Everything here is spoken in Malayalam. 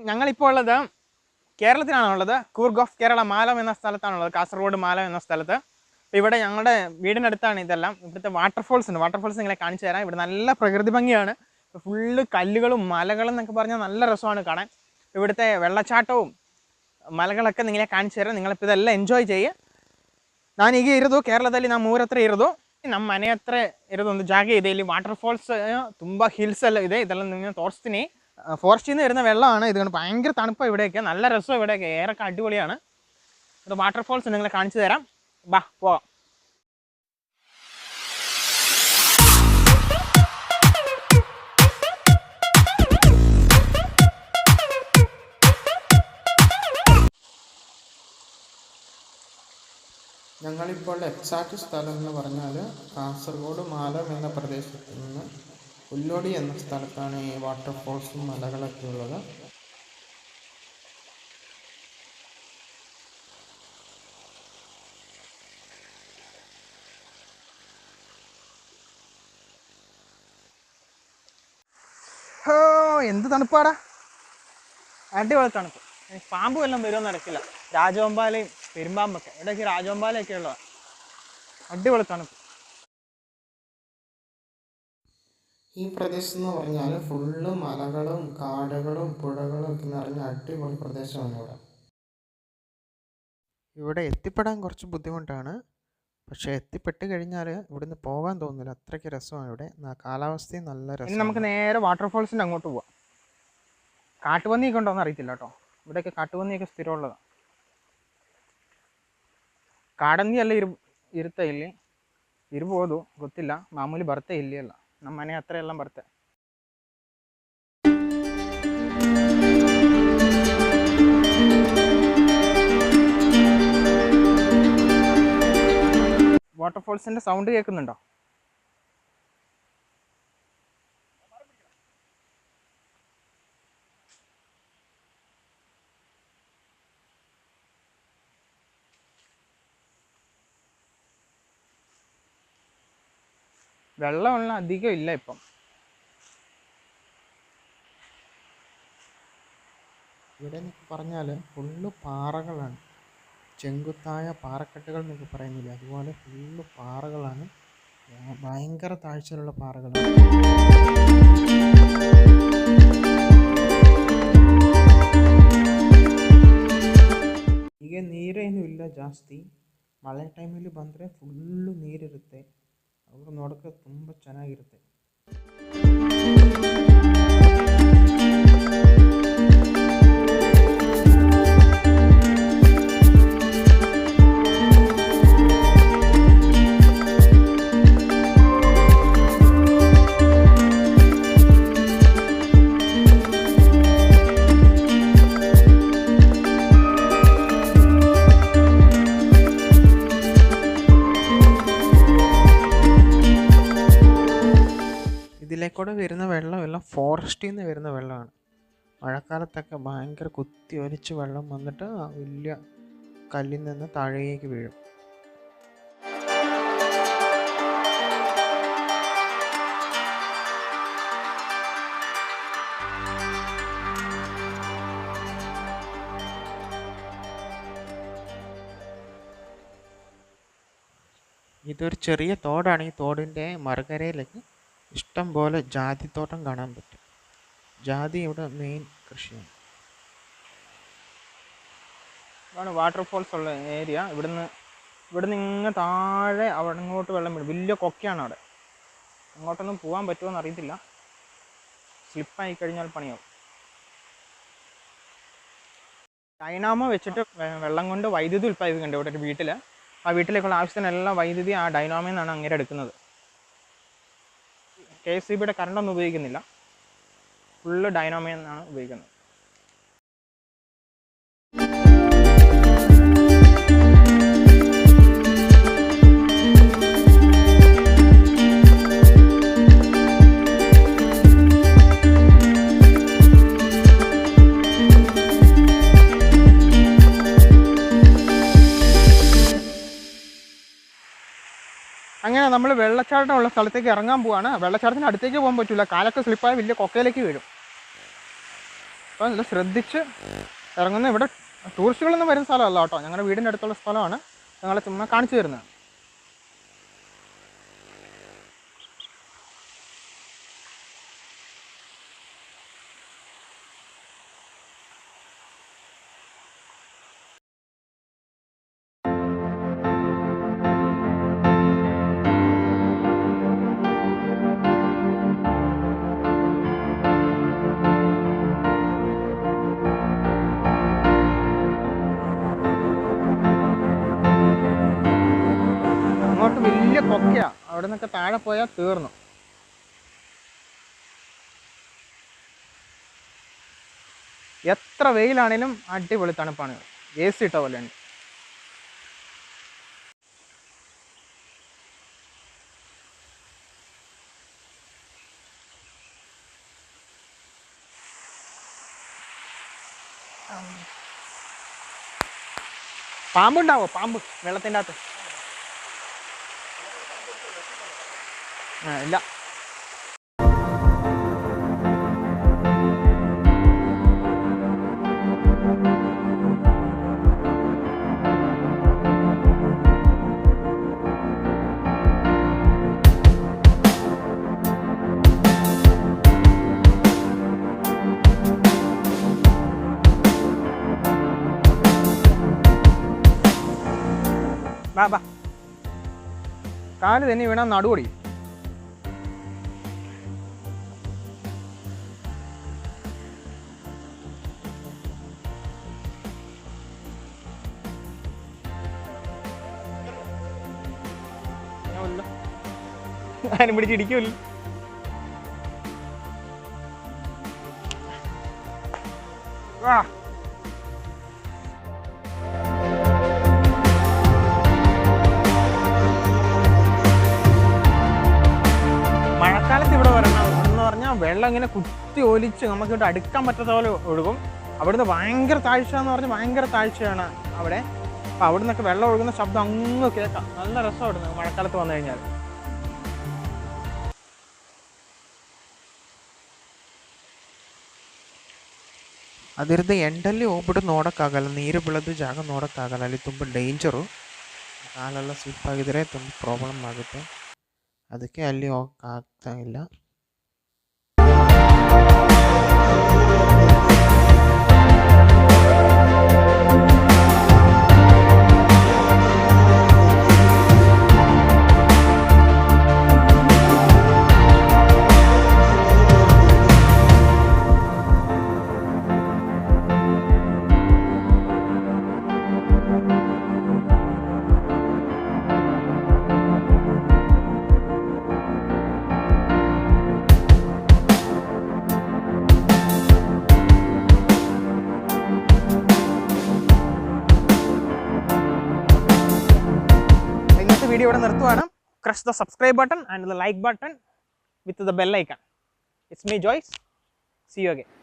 ഞങ്ങളിപ്പോൾ ഉള്ളത് കേരളത്തിലാണുള്ളത്. കൂർഗ് ഓഫ് കേരള മാലം എന്ന സ്ഥലത്താണുള്ളത്, കാസർഗോഡ് മാലം എന്ന സ്ഥലത്ത്. അപ്പോൾ ഇവിടെ ഞങ്ങളുടെ വീടിനടുത്താണ് ഇതെല്ലാം. ഇവിടുത്തെ വാട്ടർഫോൾസ് ഉണ്ട്. വാട്ടർഫോൾസ് നിങ്ങളെ കാണിച്ചു തരാം. ഇവിടെ നല്ല പ്രകൃതി ഭംഗിയാണ്. ഫുള്ള് കല്ലുകളും മലകളും എന്നൊക്കെ പറഞ്ഞാൽ നല്ല രസമാണ് കാണാൻ. ഇവിടുത്തെ വെള്ളച്ചാട്ടവും ಮಲಗಳಕ್ಕೆ ನಿಮಗೆ ಕಾಣಿಸ್ತಾರೆ. ನಿങ്ങളിപ്പോൾ ಇದೆಲ್ಲ ಎಂಜಾಯ್ ചെയ്യുക. ನಾನೀಗ ಇರೋದು ಕೇರಳದಲ್ಲಿ, ನಮ್ಮ ಊರ ಹತ್ರ ಇರೋದು. ನಮ್ಮ ಮನೆ ಹತ್ರ ಇರೋದು ಒಂದು ಜಾಗ ಇದೆ. ಇಲ್ಲಿ ವಾಟರ್ ಫಾಲ್ಸ್ ತುಂಬ ಹಿಲ್ಸ್ ಎಲ್ಲ ಇದೆ. ಇದೆಲ್ಲ ನಿಮಗೆ ತೋರಿಸ್ತೀನಿ. ഫോറസ്റ്റിൽ നിന്ന് വരുന്ന വെള്ളമാണ്. ഇതുകൊണ്ട് ഭയങ്കര തണുപ്പാണ് ഇവിടെയൊക്കെ. നല്ല രസം ഇവിടെയൊക്കെ, ഏറൊക്കെ അടിപൊളിയാണ്. ഇത് വാട്ടർഫോൾസ് നിങ്ങളെ കാണിച്ചു തരാം. ബാ പോവാം. ഞങ്ങളിപ്പോൾ എക്സാക്റ്റ് സ്ഥലം എന്ന് പറഞ്ഞാൽ കാസർഗോഡ് മാലം എന്ന പ്രദേശത്ത് നിന്ന് പുല്ലോടി എന്ന സ്ഥലത്താണ് ഈ വാട്ടർഫോൾസും മലകളൊക്കെ ഉള്ളത്. എന്ത് തണുപ്പാടാ, അടിപൊളി തണുപ്പ്. പാമ്പും എല്ലാം വരുമെന്ന് നടക്കില്ല. രാജവമ്പാലയും പെരുമ്പാമ്പൊക്കെ ഇവിടെയൊക്കെ രാജവമ്പാലയൊക്കെ ഉള്ളതാണ്. അടിപൊളി തണുപ്പ്. ഈ പ്രദേശം എന്ന് പറഞ്ഞാൽ ഫുള്ള് മലകളും കാടുകളും പുഴകളും ഒക്കെ നിറഞ്ഞ അടിപൊളി പ്രദേശമാണ് ഇവിടെ. ഇവിടെ എത്തിപ്പെടാൻ കുറച്ച് ബുദ്ധിമുട്ടാണ്. പക്ഷേ എത്തിപ്പെട്ട് കഴിഞ്ഞാൽ ഇവിടുന്ന് പോകാൻ തോന്നില്ല, അത്രയ്ക്ക് രസമാണ് ഇവിടെ. കാലാവസ്ഥയും നല്ല രസം. നമുക്ക് നേരെ വാട്ടർഫോൾസിൻ്റെ അങ്ങോട്ട് പോവാം. കാട്ടുപന്നിയൊക്കെ ഉണ്ടോയെന്ന് അറിയത്തില്ല കേട്ടോ. ഇവിടെയൊക്കെ ಕಾಟುಬಂದಿയൊക്കെ ಸ್ಥಿರമുള്ളതാണ്. ಕಾಡಂದಿ ಎಲ್ಲ ಇರುತ್ತೆ ಇಲ್ಲಿ, ಇರ್ಬೋದು, ಗೊತ್ತಿಲ್ಲ. ಮಾಮೂಲಿ ಬರುತ್ತೆ ಇಲ್ಲಿ ಎಲ್ಲ, ನಮ್ಮ ಮನೆ ಹತ್ರ ಎಲ್ಲ ಬರುತ್ತೆ. വാട്ടർഫോൾസിൻ്റെ സൗണ്ട് കേൾക്കുന്നുണ്ടോ? വെള്ളമുള്ള അധികം ഇല്ല ഇപ്പം. ഇവിടെ എന്നൊക്കെ പറഞ്ഞാൽ ഫുള്ള് പാറകളാണ്. ചെങ്കുത്തായ പാറക്കെട്ടുകൾ എന്നൊക്കെ പറയുന്നില്ല, അതുപോലെ ഫുള്ള് പാറകളാണ്. ഭയങ്കര താഴ്ചയിലുള്ള പാറകളാണ്. ಈಗ ನೀರೇನು ಇಲ್ಲ ಜಾಸ್ತಿ. ಮಳೆ ಟೈಮಲ್ಲಿ ಬಂದರೆ ಫುಲ್ಲು ನೀರಿರುತ್ತೆ. ಅವರು ನೋಡೋಕ್ಕೆ ತುಂಬ ಚೆನ್ನಾಗಿರುತ್ತೆ. ഇതിലേക്കൂടെ വരുന്ന വെള്ളം എല്ലാം ഫോറസ്റ്റിൽ നിന്ന് വരുന്ന വെള്ളമാണ്. മഴക്കാലത്തൊക്കെ ഭയങ്കര കുത്തി ഒലിച്ച് വെള്ളം വന്നിട്ട് വലിയ കല്ലിൽ നിന്ന് താഴേക്ക് വീഴും. ഇതൊരു ചെറിയ തോടാണ്. ഈ തോടിൻ്റെ മറുകരയിലേക്ക് ഇഷ്ടം പോലെ ജാതിത്തോട്ടം കാണാൻ പറ്റും. ജാതി ഇവിടെ മെയിൻ കൃഷിയാണ്. ഇതാണ് വാട്ടർഫോൾസ് ഉള്ള ഏരിയ. ഇവിടുന്ന് ഇങ്ങ് താഴെ അവിടെ ഇങ്ങോട്ട് വെള്ളം വീഴും. വലിയ കൊക്കയാണ് അവിടെ. അങ്ങോട്ടൊന്നും പോകാൻ പറ്റുമോ എന്ന് അറിയത്തില്ല. സ്ലിപ്പായി കഴിഞ്ഞാൽ പണിയാവും. ഡൈനാമോ വെച്ചിട്ട് വെള്ളം കൊണ്ട് വൈദ്യുതി ഉൽപ്പാദിപ്പിക്കുന്നുണ്ട് ഇവിടെ ഒരു വീട്ടിൽ. ആ വീട്ടിലേക്കുള്ള ആവശ്യത്തിനെല്ലാം വൈദ്യുതി ആ ഡൈനാമോയിൽ നിന്നാണ് അങ്ങനെ എടുക്കുന്നത്. KSEBിയുടെ കറണ്ടൊന്നും ഉപയോഗിക്കുന്നില്ല, ഫുള്ള് ഡൈനാമോയിൽ നിന്നാണ് ഉപയോഗിക്കുന്നത്. അങ്ങനെ നമ്മൾ വെള്ളച്ചാട്ടമുള്ള സ്ഥലത്തേക്ക് ഇറങ്ങാൻ പോവാണ്. വെള്ളച്ചാട്ടത്തിന് അടുത്തേക്ക് പോകാൻ പറ്റില്ല, കാലൊക്കെ സ്ലിപ്പായി വലിയ കൊക്കയിലേക്ക് വീഴും. അപ്പോൾ ഇത് ശ്രദ്ധിച്ച് ഇറങ്ങുന്ന. ഇവിടെ ടൂറിസ്റ്റുകളൊന്നും വരുന്ന സ്ഥലമല്ല കേട്ടോ, ഞങ്ങളുടെ വീടിൻ്റെ അടുത്തുള്ള സ്ഥലമാണ്. ഞങ്ങളെ ചുമ്മാ കാണിച്ചു തരുന്നത്. അങ്ങോട്ട് വലിയ കൊക്കയാണ്, അവിടെ നിന്നൊക്കെ താഴെ പോയാൽ തീർന്നു. എത്ര വെയിലാണേലും അടിപൊളി തണുപ്പാണ്. AC ഇട്ട പോലെയുണ്ട്. പാമ്പുണ്ടാവോ? പാമ്പ് വെള്ളത്തിൻ്റെ അകത്ത്? ഇല്ല. ബാ കാല് തന്നെ വീണാൽ നടുപൊടി. ആരും പിടിച്ചിടിക്കുമല്ലോ. വാ മഴക്കാലത്ത് ഇവിടെ വരണം എന്ന് പറഞ്ഞാൽ വെള്ളം ഇങ്ങനെ കുത്തി ഒലിച്ച് നമുക്കിവിടെ അടുക്കാൻ പറ്റാത്ത പോലെ ഒഴുകും. അവിടുന്ന് ഭയങ്കര താഴ്ച എന്ന് പറഞ്ഞാൽ ഭയങ്കര താഴ്ചയാണ് അവിടെ. അപ്പോൾ അവിടെ നിന്നൊക്കെ വെള്ളം ഒഴുകുന്ന ശബ്ദം അങ്ങ് കേൾക്കാം. നല്ല രസം അവിടുന്ന് മഴക്കാലത്ത് വന്നു കഴിഞ്ഞാൽ. ಅದರದ್ದು ಎಂಡಲ್ಲಿ ಹೋಗ್ಬಿಟ್ಟು ನೋಡೋಕ್ಕಾಗಲ್ಲ, ನೀರು ಬೀಳೋದು ಜಾಗ ನೋಡೋಕ್ಕಾಗಲ್ಲ. ಅಲ್ಲಿ ತುಂಬ ಡೇಂಜರು, ಕಾಲೆಲ್ಲ ಸ್ಲಿಪ್ಪಾಗಿದ್ರೆ ತುಂಬ ಪ್ರಾಬ್ಲಮ್ ಆಗುತ್ತೆ. ಅದಕ್ಕೆ ಅಲ್ಲಿ ಹೋಗೋಕ್ಕಾಗ್ತಾ ಇಲ್ಲ. വീഡിയോ ഇവിടെ നിർത്തുവാണ്. Crush the subscribe button and the like button with the bell icon. It's me, Joyce. See you again.